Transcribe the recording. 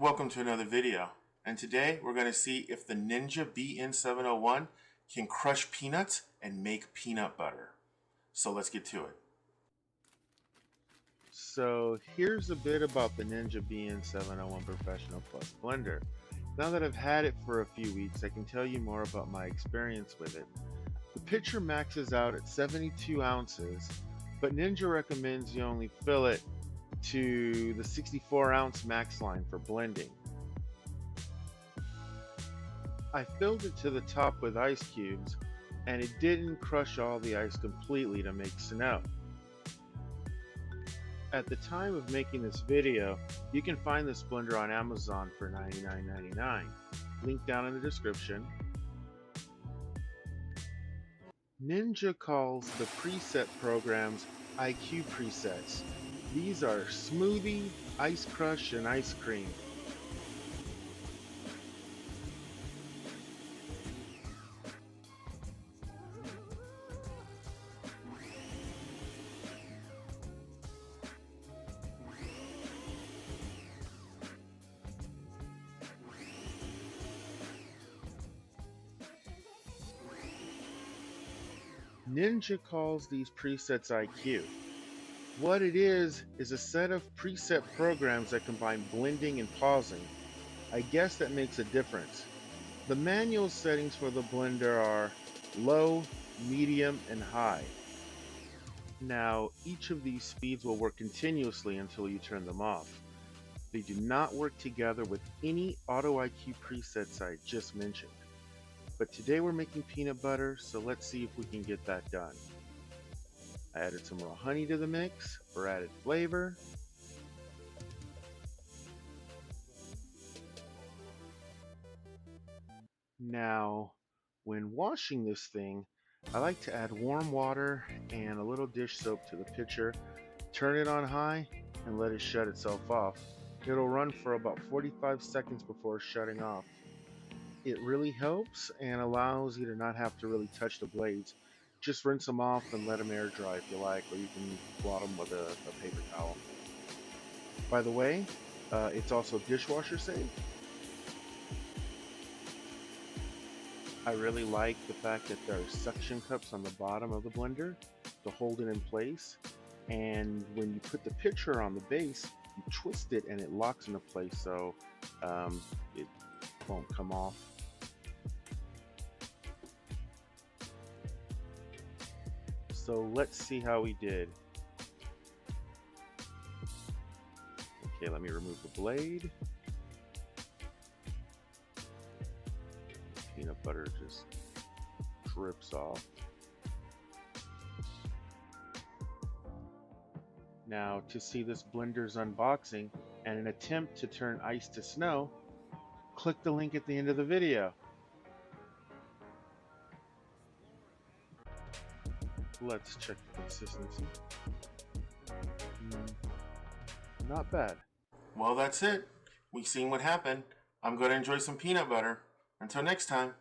Welcome to another video, and today we're going to see if the Ninja BN701 can crush peanuts and make peanut butter. So let's get to it. So here's a bit about the Ninja BN701 Professional Plus blender. Now that I've had it for a few weeks, I can tell you more about my experience with it. The pitcher maxes out at 72 ounces, but Ninja recommends you only fill it to the 64 ounce max line for blending. I filled it to the top with ice cubes, and it didn't crush all the ice completely to make snow. At the time of making this video, you can find this blender on Amazon for $99.99. Link down in the description. Ninja calls the preset programs IQ presets. These are Smoothie, Ice Crush, and Ice Cream. Ninja calls these presets IQ. What it is a set of preset programs that combine blending and pausing. I guess that makes a difference. The manual settings for the blender are low, medium, and high. Now, each of these speeds will work continuously until you turn them off. They do not work together with any Auto IQ presets I just mentioned. But today we're making peanut butter, so let's see if we can get that done. I added some raw honey to the mix for added flavor. Now, when washing this thing, I like to add warm water and a little dish soap to the pitcher, turn it on high, and let it shut itself off. It'll run for about 45 seconds before shutting off. It really helps and allows you to not have to really touch the blades. Just rinse them off and let them air dry if you like, or you can blot them with a paper towel. By the way, it's also dishwasher safe. I really like the fact that there are suction cups on the bottom of the blender to hold it in place. And when you put the pitcher on the base, you twist it and it locks into place, so it won't come off. So let's see how we did. Okay, let me remove the blade. Peanut butter just drips off. Now, to see this blender's unboxing and an attempt to turn ice to snow, click the link at the end of the video. Let's check the consistency. Not bad. Well, that's it. We've seen what happened. I'm going to enjoy some peanut butter. Until next time.